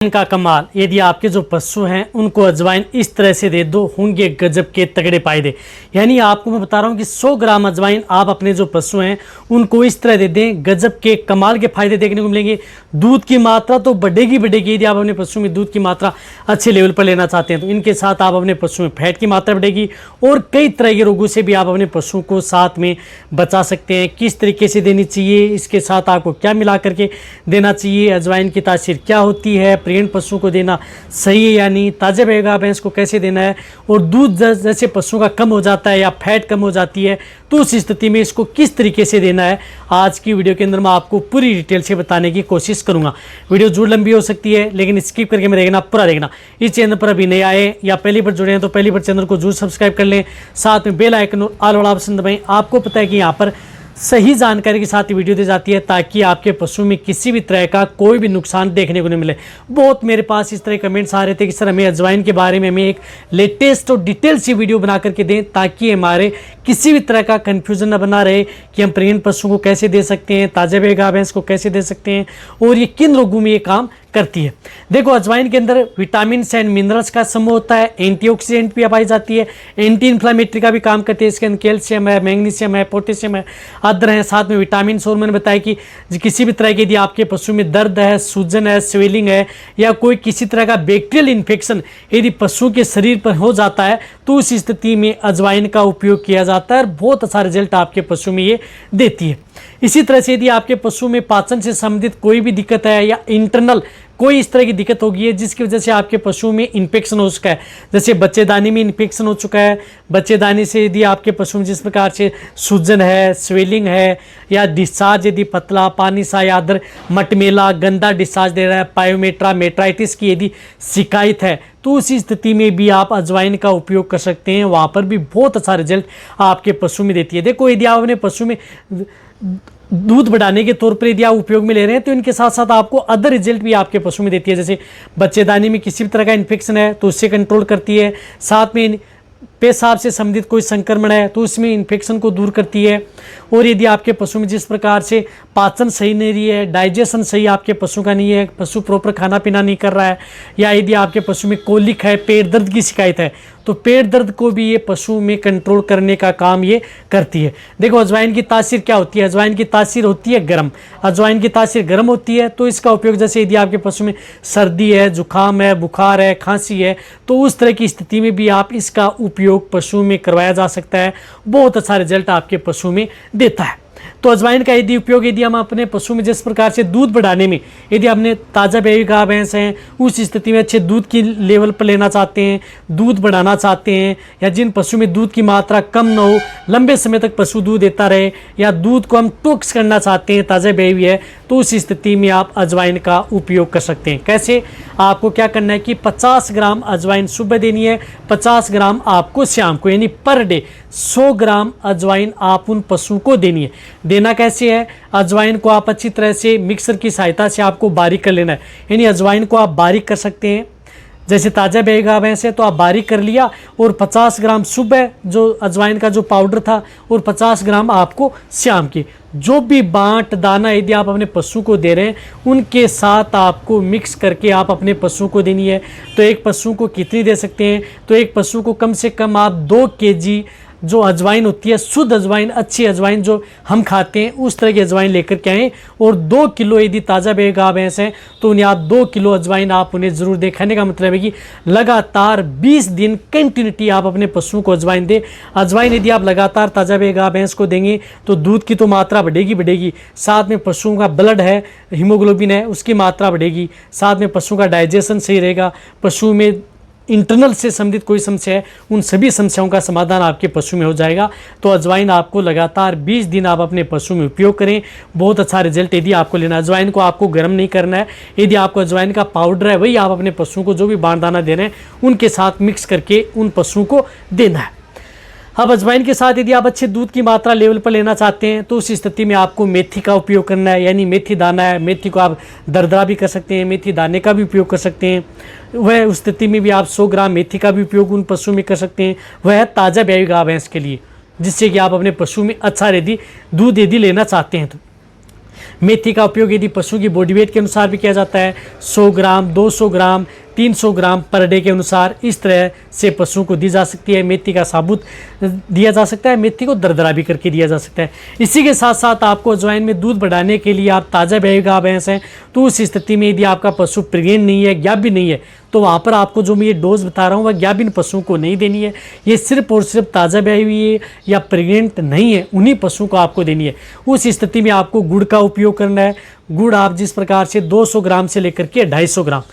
का कमाल। यदि आपके जो पशु हैं उनको अजवाइन इस तरह से दे दो, होंगे गजब के तगड़े फायदे। यानी आपको मैं बता रहा हूँ कि 100 ग्राम अजवाइन आप अपने जो पशु हैं उनको इस तरह दे दें, गजब के कमाल के फायदे देखने को मिलेंगे। दूध की मात्रा तो बढ़ेगी। यदि आप अपने पशु में दूध की मात्रा अच्छे लेवल पर लेना चाहते हैं तो इनके साथ आप अपने पशु में फैट की मात्रा बढ़ेगी और कई तरह के रोगों से भी आप अपने पशु को साथ में बचा सकते हैं। किस तरीके से देनी चाहिए, इसके साथ आपको क्या मिला करके देना चाहिए, अजवाइन की तासीर क्या होती है, प्रेग्नेंट पशु को देना सही है यानी ताज़ा बेगा भैंस को कैसे देना है, और दूध जैसे पशु का कम हो जाता है या फैट कम हो जाती है तो उस स्थिति में इसको किस तरीके से देना है, आज की वीडियो के अंदर मैं आपको पूरी डिटेल से बताने की कोशिश करूंगा। वीडियो जरूर लंबी हो सकती है लेकिन स्किप करके मैं देखना, पूरा देखना। इस चैनल पर अभी नए आए या पहली बार जुड़े हैं तो पहली बार चैनल को जरूर सब्सक्राइब कर लें, साथ में बेल आइकन और ऑल वाला ऑप्शन दबाएं। आपको पता है कि यहाँ पर सही जानकारी के साथ वीडियो दी जाती है ताकि आपके पशु में किसी भी तरह का कोई भी नुकसान देखने को नहीं मिले। बहुत मेरे पास इस तरह कमेंट्स आ रहे थे कि सर हमें अजवाइन के बारे में हमें एक लेटेस्ट और डिटेल सी वीडियो बना करके दें ताकि हमारे किसी भी तरह का कन्फ्यूजन न बना रहे कि हम प्रेग्नेंट पशु को कैसे दे सकते हैं, ताज़ा बेगा भैंस को कैसे दे सकते हैं और ये किन रोगों में ये काम करती है। देखो, अजवाइन के अंदर विटामिन एंड मिनरल्स का समूह होता है, एंटीऑक्सीडेंट भी पाई जाती है, एंटी इन्फ्लामेटरी का भी काम करती है। इसके अंदर कैल्शियम है, मैग्नीशियम है, पोटेशियम है, अदर है, साथ में विटामिन। और मैंने बताया कि किसी भी तरह के यदि आपके पशु में दर्द है, सूजन है, स्वेलिंग है या कोई किसी तरह का बैक्टीरियल इन्फेक्शन यदि पशु के शरीर पर हो जाता है तो उस स्थिति में अजवाइन का उपयोग किया जाता है और बहुत अच्छा रिजल्ट आपके पशु में ये देती है। इसी तरह से यदि आपके पशु में पाचन से संबंधित कोई भी दिक्कत है या इंटरनल कोई इस तरह की दिक्कत होगी है जिसकी वजह से आपके पशु में इन्फेक्शन हो चुका है, जैसे बच्चेदानी में इन्फेक्शन हो चुका है, बच्चेदानी से यदि आपके पशु में जिस प्रकार से सूजन है, स्वेलिंग है या डिस्चार्ज यदि पतला पानी सा या अदर मटमेला गंदा डिस्चार्ज दे रहा है, पायोमेट्रा मेट्राइटिस की यदि शिकायत है तो उसी स्थिति में भी आप अजवाइन का उपयोग कर सकते हैं। वहाँ पर भी बहुत अच्छा रिजल्ट आपके पशु में देती है। देखो, यदि आप अपने पशु में दूध बढ़ाने के तौर पर यदि आप उपयोग में ले रहे हैं तो इनके साथ साथ आपको अदर रिजल्ट भी आपके पशु में देती है। जैसे बच्चेदानी में किसी भी तरह का इन्फेक्शन है तो उससे कंट्रोल करती है, साथ में पेशाब से संबंधित कोई संक्रमण है तो उसमें इन्फेक्शन को दूर करती है। और यदि आपके पशु में जिस प्रकार से पाचन सही नहीं रही है, डाइजेशन सही आपके पशु का नहीं है, पशु प्रॉपर खाना पीना नहीं कर रहा है, या यदि आपके पशु में कोलिक है, पेट दर्द की शिकायत है तो पेट दर्द को भी ये पशु में कंट्रोल करने का काम ये करती है। देखो, अजवाइन की तासीर क्या होती है, अजवाइन की तासीर होती है गर्म। अजवाइन की तासीर गर्म होती है तो इसका उपयोग जैसे यदि आपके पशु में सर्दी है, जुकाम है, बुखार है, खांसी है तो उस तरह की स्थिति में भी आप इसका उपयोग पशु में करवाया जा सकता है। बहुत अच्छा रिजल्ट आपके पशु में देता है। तो अजवाइन का यदि उपयोग यदि हम अपने पशु में जिस प्रकार से दूध बढ़ाने में, यदि हमने ताज़ा बेगा भैंस हैं उस स्थिति में अच्छे दूध की लेवल पर लेना चाहते हैं, दूध बढ़ाना चाहते हैं, या जिन पशु में दूध की मात्रा कम न हो, लंबे समय तक पशु दूध देता रहे, या दूध को हम टॉक्स करना चाहते हैं, ताज़ा बेबी है तो उस स्थिति में आप अजवाइन का उपयोग कर सकते हैं। कैसे? आपको क्या करना है कि 50 ग्राम अजवाइन सुबह देनी है, 50 ग्राम आपको शाम को, यानी पर डे 100 ग्राम अजवाइन आप उन पशु को देनी है। देना कैसे है? अजवाइन को आप अच्छी तरह से मिक्सर की सहायता से आपको बारीक कर लेना है, यानी अजवाइन को आप बारीक कर सकते हैं। जैसे ताज़ा बेगा भैंस है तो आप बारीक कर लिया और 50 ग्राम सुबह जो अजवाइन का जो पाउडर था और 50 ग्राम आपको शाम की, जो भी बांट दाना यदि आप अपने पशु को दे रहे हैं उनके साथ आपको मिक्स करके आप अपने पशु को देनी है। तो एक पशु को कितनी दे सकते हैं? तो एक पशु को कम से कम आप 2 kg जो अजवाइन होती है, शुद्ध अजवाइन, अच्छी अजवाइन जो हम खाते हैं उस तरह की अजवाइन लेकर के आएँ, और 2 किलो यदि ताज़ा बेगा भैंस हैं तो उन्हें आप 2 किलो अजवाइन आप उन्हें ज़रूर दें। खाने का मतलब है कि लगातार 20 दिन कंटिन्यूटी आप अपने पशु को अजवाइन दें। अजवाइन यदि आप लगातार ताज़ा बेगा भैंस को देंगे तो दूध की तो मात्रा बढ़ेगी, साथ में पशुओं का ब्लड है, हीमोग्लोबिन है, उसकी मात्रा बढ़ेगी, साथ में पशु का डाइजेशन सही रहेगा, पशु में इंटरनल से संबंधित कोई समस्या है उन सभी समस्याओं का समाधान आपके पशु में हो जाएगा। तो अजवाइन आपको लगातार 20 दिन आप अपने पशु में उपयोग करें, बहुत अच्छा रिजल्ट यदि आपको लेना है। अजवाइन को आपको गर्म नहीं करना है, यदि आपको अजवाइन का पाउडर है वही आप अपने पशु को जो भी बांट दाना दे रहे हैं उनके साथ मिक्स करके उन पशुओं को देना है। अब अजवाइन के साथ यदि आप अच्छे दूध की मात्रा लेवल पर लेना चाहते हैं तो उस स्थिति में आपको मेथी का उपयोग करना है, यानी मेथी दाना है, मेथी को आप दरदरा भी कर सकते हैं, मेथी दाने का भी उपयोग कर सकते हैं। वह उस स्थिति में भी आप 100 ग्राम मेथी का भी उपयोग उन पशु में कर सकते हैं। वह ताज़ा बेगा भैंस के लिए, जिससे कि आप अपने पशु में अच्छा यदि दूध यदि लेना चाहते हैं तो मेथी का उपयोग यदि पशु की बॉडी वेट के अनुसार भी किया जाता है, 100 ग्राम, 200 ग्राम, 300 ग्राम पर डे के अनुसार इस तरह से पशुओं को दी जा सकती है। मेथी का साबुत दिया जा सकता है, मेथी को दरदरा भी करके दिया जा सकता है। इसी के साथ साथ आपको अजवाइन में दूध बढ़ाने के लिए, आप ताज़ा ब्याई गाय भैंस हैं तो उस स्थिति में यदि आपका पशु प्रेग्नेंट नहीं है, गाभिन नहीं है, तो वहाँ पर आपको जो मैं ये डोज बता रहा हूँ वह गाभिन पशुओं को नहीं देनी है। ये सिर्फ और सिर्फ ताज़ा ब्याई हुई है या प्रेग्नेंट नहीं है उन्हीं पशुओं को आपको देनी है। उस स्थिति में आपको गुड़ का उपयोग करना है। गुड़ आप जिस प्रकार से 200 ग्राम से लेकर के 250 ग्राम,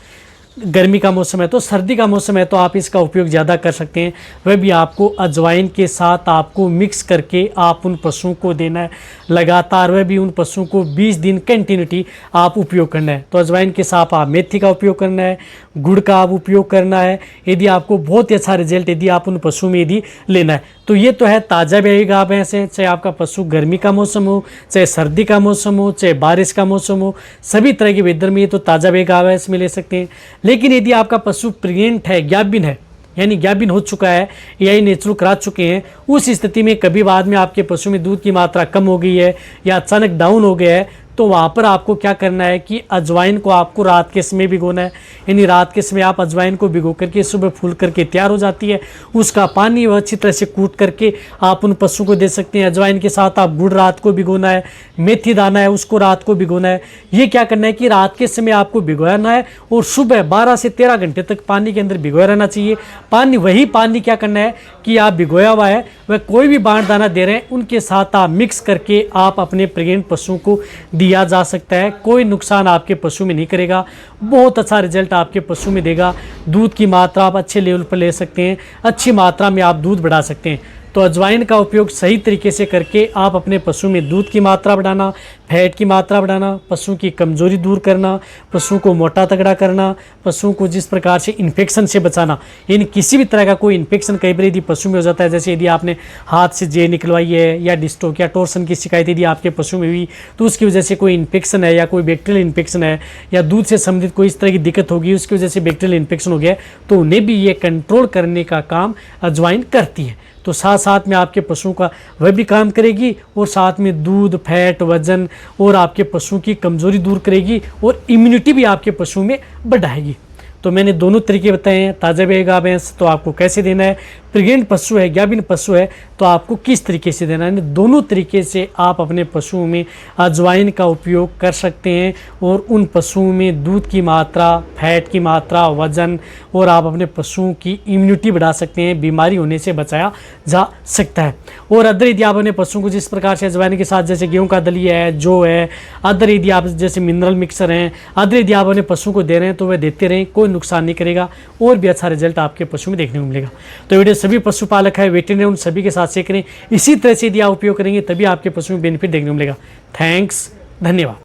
गर्मी का मौसम है तो, सर्दी का मौसम है तो आप इसका उपयोग ज़्यादा कर सकते हैं। वह भी आपको अजवाइन के साथ आपको मिक्स करके आप उन पशुओं को देना है लगातार। वह भी उन पशुओं को 20 दिन कंटिन्यूटी आप उपयोग करना है। तो अजवाइन के साथ आप मेथी का उपयोग करना है, गुड़ का आप उपयोग करना है। यदि आपको बहुत ही अच्छा रिजल्ट यदि आप उन पशुओं में यदि लेना है तो ये तो है ताज़ा ब्याई गाय भैंस है। चाहे आपका पशु गर्मी का मौसम हो, चाहे सर्दी का मौसम हो, चाहे बारिश का मौसम हो, सभी तरह के वेदर में ये तो ताज़ा ब्याई गाय भैंस में ले सकते हैं। लेकिन यदि आपका पशु प्रेग्नेंट है, गाभिन है, यानी गाभिन हो चुका है या ये नेचुरल करा चुके हैं, उस स्थिति में कभी बाद में आपके पशु में दूध की मात्रा कम हो गई है या अचानक डाउन हो गया है, तो वहाँ पर आपको क्या करना है कि अजवाइन को आपको रात के समय भिगोना है। यानी रात के समय आप अजवाइन को भिगो करके सुबह फूल करके तैयार हो जाती है, उसका पानी वह अच्छी तरह से कूट करके आप उन पशुओं को दे सकते हैं। अजवाइन के साथ आप गुड़ रात को भिगोना है, मेथी दाना है उसको रात को भिगोना है। ये क्या करना है कि रात के समय आपको भिगोना है और सुबह 12 से 13 घंटे तक पानी के अंदर भिगोया रहना चाहिए। पानी वही पानी क्या करना है कि आप भिगोया हुआ है वह कोई भी बाण दाना दे रहे हैं उनके साथ आप मिक्स करके आप अपने प्रेग्नेंट पशुओं को दिया जा सकता है। कोई नुकसान आपके पशु में नहीं करेगा, बहुत अच्छा रिजल्ट आपके पशु में देगा। दूध की मात्रा आप अच्छे लेवल पर ले सकते हैं, अच्छी मात्रा में आप दूध बढ़ा सकते हैं। तो अजवाइन का उपयोग सही तरीके से करके आप अपने पशु में दूध की मात्रा बढ़ाना, फैट की मात्रा बढ़ाना, पशु की कमजोरी दूर करना, पशु को मोटा तगड़ा करना, पशुओं को जिस प्रकार से इन्फेक्शन से बचाना, यानी किसी भी तरह का कोई इन्फेक्शन कई बार यदि पशु में हो जाता है, जैसे यदि आपने हाथ से जे निकलवाई है या डिस्टोक या टॉर्सन की शिकायत यदि आपके पशु में हुई तो उसकी वजह से कोई इन्फेक्शन है या कोई बैक्टीरियल इन्फेक्शन है या दूध से संबंधित कोई इस तरह की दिक्कत होगी उसकी वजह से बैक्टीरियल इन्फेक्शन हो गया, तो उन्हें भी ये कंट्रोल करने का काम अजवाइन करती है। तो साथ साथ में आपके पशुओं का वह भी काम करेगी और साथ में दूध, फैट, वजन और आपके पशुओं की कमजोरी दूर करेगी और इम्यूनिटी भी आपके पशुओं में बढ़ाएगी। तो मैंने दोनों तरीके बताए हैं। ताज़ा ब्याई गाय भैंस तो आपको कैसे देना है, प्रेग्नेंट पशु है, गाभिन पशु है तो आपको किस तरीके से देना है। दोनों तरीके से आप अपने पशुओं में अजवाइन का उपयोग कर सकते हैं और उन पशुओं में दूध की मात्रा, फैट की मात्रा, वजन और आप अपने पशुओं की इम्यूनिटी बढ़ा सकते हैं, बीमारी होने से बचाया जा सकता है। और अदर यदि आप अपने पशुओं को जिस प्रकार से अजवाइन के साथ जैसे गेहूँ का दलिया है, जौ है, अदर यदि आप जैसे मिनरल मिक्सर हैं, अदर यदि आप अपने पशुओं को दे रहे हैं तो वह देते रहें, कोई नुकसान नहीं करेगा और भी अच्छा रिजल्ट आपके पशु में देखने को मिलेगा। तो वीडियो सभी पशुपालक है, वेटरनरी उन सभी के साथ शेयर करें। इसी तरह से यदि आप उपयोग करेंगे तभी आपके पशु में बेनिफिट देखने को मिलेगा। थैंक्स, धन्यवाद।